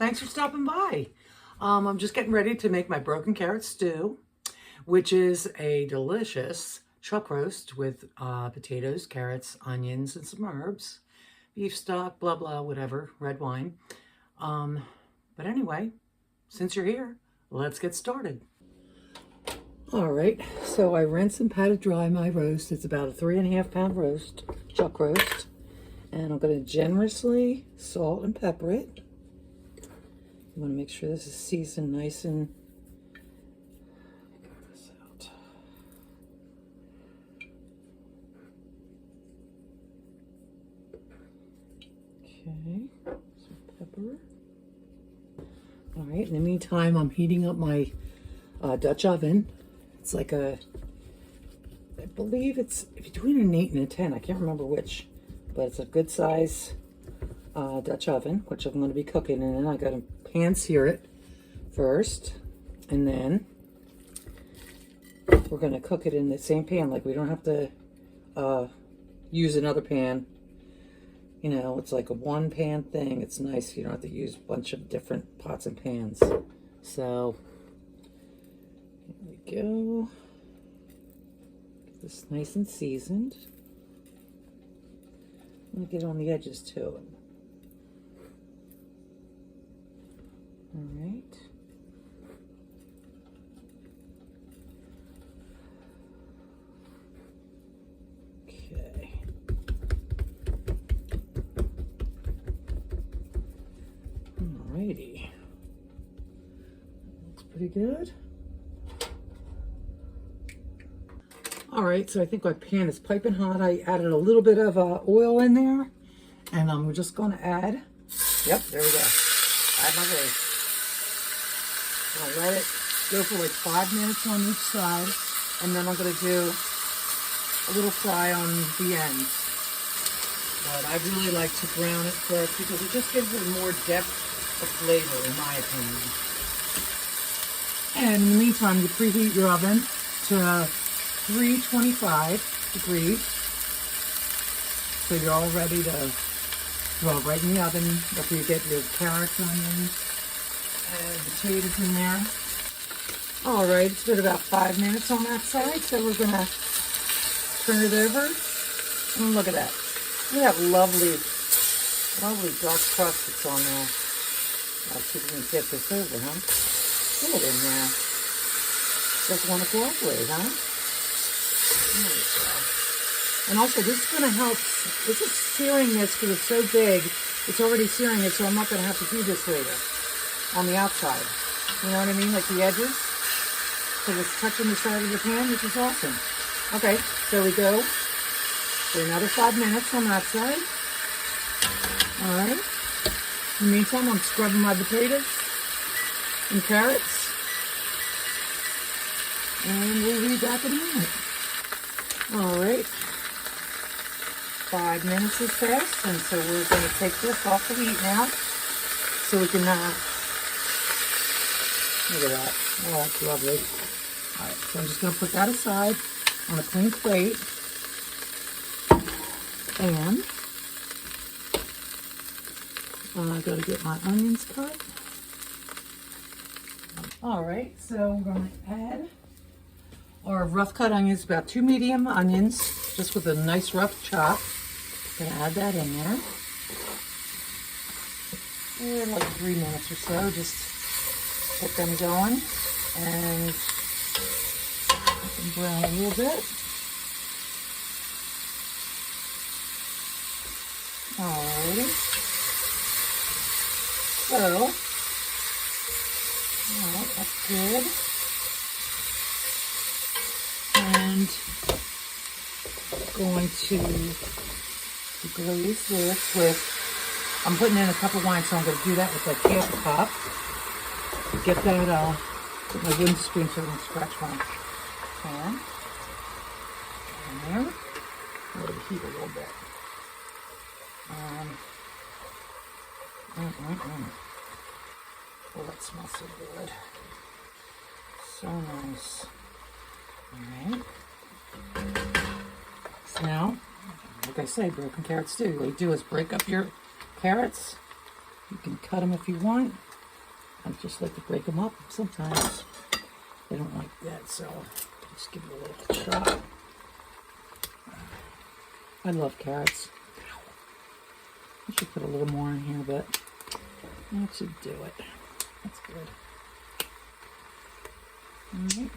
Thanks for stopping by. I'm just getting ready to make my broken carrot stew, which is a delicious chuck roast with potatoes, carrots, onions, and some herbs, beef stock, blah, blah, whatever, red wine. But anyway, since you're here, let's get started. All right, so I rinsed and patted dry my roast. It's about a 3.5 pound roast, chuck roast. And I'm going to generously salt and pepper it. You want to make sure this is seasoned nice and... this out. Okay, some pepper. All right, in the meantime, I'm heating up my Dutch oven. It's like a, I believe it's between an 8 and a 10. I can't remember which, but it's a good size Dutch oven, which I'm going to be cooking in. I got to pan sear it first, and then we're going to cook it in the same pan. Like, we don't have to use another pan. You know, it's like a one pan thing. It's nice. You don't have to use a bunch of different pots and pans. So here we go. Get this nice and seasoned. I'm going to get on the edges too. All right. Okay. Alrighty. Looks pretty good. All right, so I think my pan is piping hot. I added a little bit of oil in there, and I'm just going to add, yep, there we go. Add my roast. I'll let it go for like 5 minutes on each side, and then I'm going to do a little fry on the end. But I really like to brown it first because it just gives it more depth of flavor, in my opinion. And in the meantime, you preheat your oven to 325 degrees. So you're all ready to throw it right in the oven after you get your carrots, onions, and potatoes in there. All right, it's been about 5 minutes on that side, so we're gonna turn it over. And look at that. Look at that lovely, lovely dark crust that's on there. Let's see if we can get this over, huh? Get it in there. Doesn't want to cooperate, huh? There we go. And also, this is going to help. This is searing this because it's so big. It's already searing it, so I'm not going to have to do this later on the outside. You know what I mean? Like the edges. Because it's touching the side of the pan, which is awesome. Okay, so we go for another 5 minutes on that side. All right. In the meantime, I'm scrubbing my potatoes and carrots. And we'll be back in a minute. All right. 5 minutes has passed, and so we're going to take this off the heat now, so we can, look at that. Oh, that's lovely. All right, so I'm just going to put that aside on a clean plate, and I got to get my onions cut. All right, so we're going to add our rough cut onions, about 2 medium onions, just with a nice rough chop. Gonna add that in there. And like 3 minutes or so, just get them going and let them brown a little bit. Alrighty. So, alright, that's good. And going to glaze this with, I'm putting in a cup of wine, so I'm going to do that with like half a cup. Get that, put my wooden spoon so I don't scratch my pan. In there. Let it heat a little bit. Oh, that smells so good. So nice. Alright. So now, like I say, broken carrot stew. What you do is break up your carrots. You can cut them if you want. I just like to break them up. Sometimes they don't like that, so just give it a little shot. I love carrots. I should put a little more in here, but that should do it. That's good. Alright.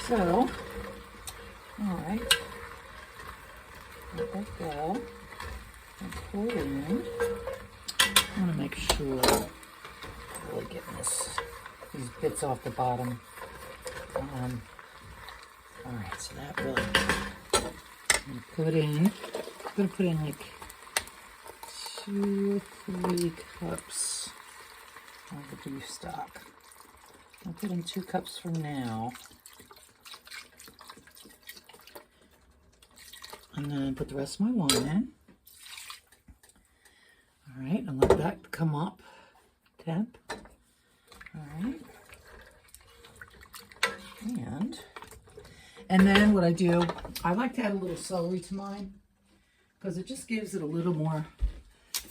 So, alright. Let that go. And pour it in. I want to make sure I'm really getting these bits off the bottom. Alright, so that really, I'm going to put in like 2 or 3 cups of the beef stock. I'll put in 2 cups for now. And then put the rest of my wine in. Alright, and let that come up temp. Alright. And then what I do, I like to add a little celery to mine because it just gives it a little more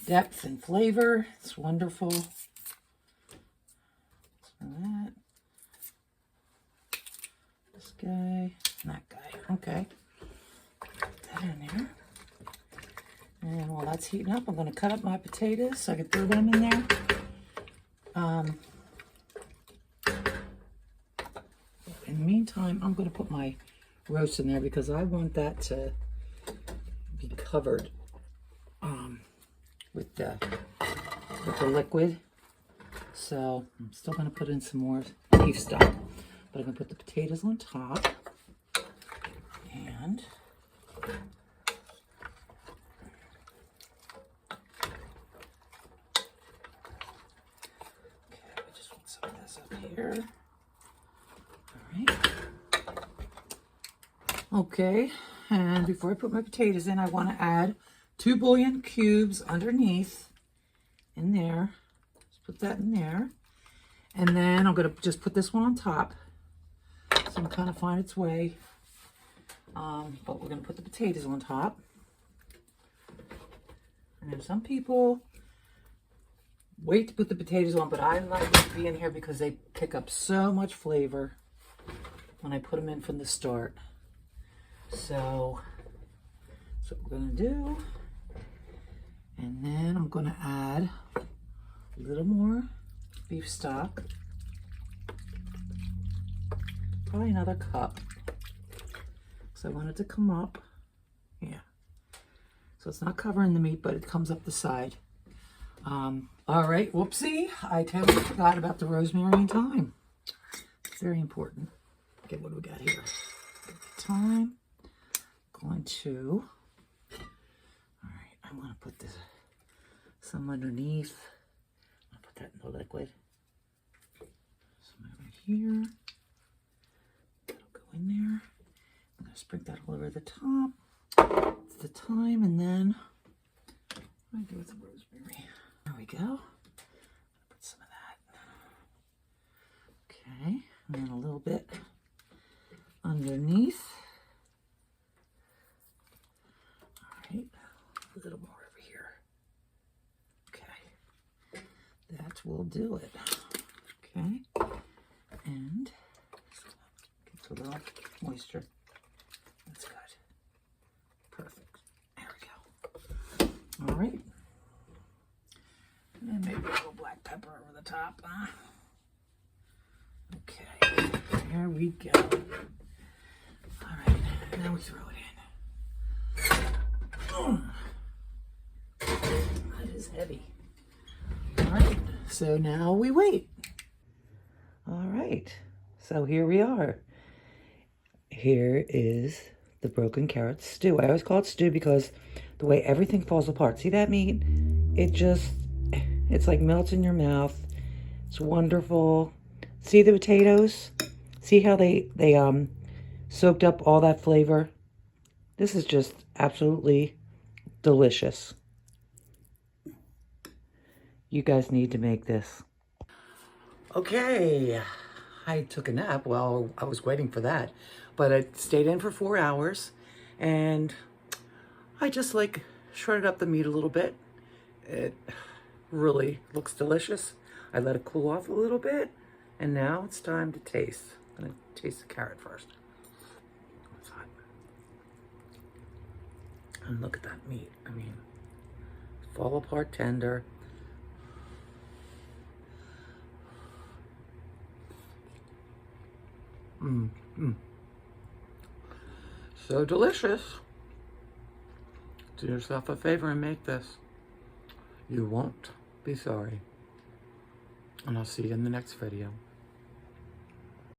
depth and flavor. It's wonderful. So that. This guy, and that guy. Okay. Put that in there. And while that's heating up, I'm going to cut up my potatoes so I can throw them in there. In the meantime, I'm going to put my roast in there because I want that to be covered with the liquid. So I'm still going to put in some more beef stock, but I'm going to put the potatoes on top. And here. All right. Okay, and before I put my potatoes in, I want to add 2 bouillon cubes underneath in there. Just put that in there. And then I'm going to just put this one on top. So I'm kind of find its way. But we're going to put the potatoes on top. And then some people wait to put the potatoes on, but I like them to be in here because they pick up so much flavor when I put them in from the start. So that's what we're going to do. And then I'm going to add a little more beef stock. Probably another cup. So I want it to come up. Yeah. So it's not covering the meat, but it comes up the side. All right, whoopsie. I totally forgot about the rosemary and thyme. It's very important. Okay, what do we got here? Got the thyme. Going to, all right, I want to put some underneath. I'll put that in the liquid. Some over here. That'll go in there. I'm going to sprinkle that all over the top. It's the thyme, and then I do with the rosemary. There we go. Put some of that. Okay, and then a little bit underneath. All right, a little more over here. Okay, that will do it. Okay, and gets a little moisture. That's good. Perfect. There we go. All right. And maybe a little black pepper over the top. Okay, there we go. All right, now we throw it in. That is heavy. All right, so now we wait. All right, so here we are. Here is the broken carrot stew. I always call it stew because the way everything falls apart. See that meat? It's like melts in your mouth. It's wonderful. See the potatoes? See how they soaked up all that flavor? This is just absolutely delicious. You guys need to make this. Okay, I took a nap while I was waiting for that, but I stayed in for 4 hours, and I just shredded up the meat a little bit. It really looks delicious. I let it cool off a little bit, and now it's time to taste. I'm gonna taste the carrot first. It's hot. And look at that meat. I mean, fall apart tender. So delicious. Do yourself a favor and make this. You won't be sorry. And I'll see you in the next video.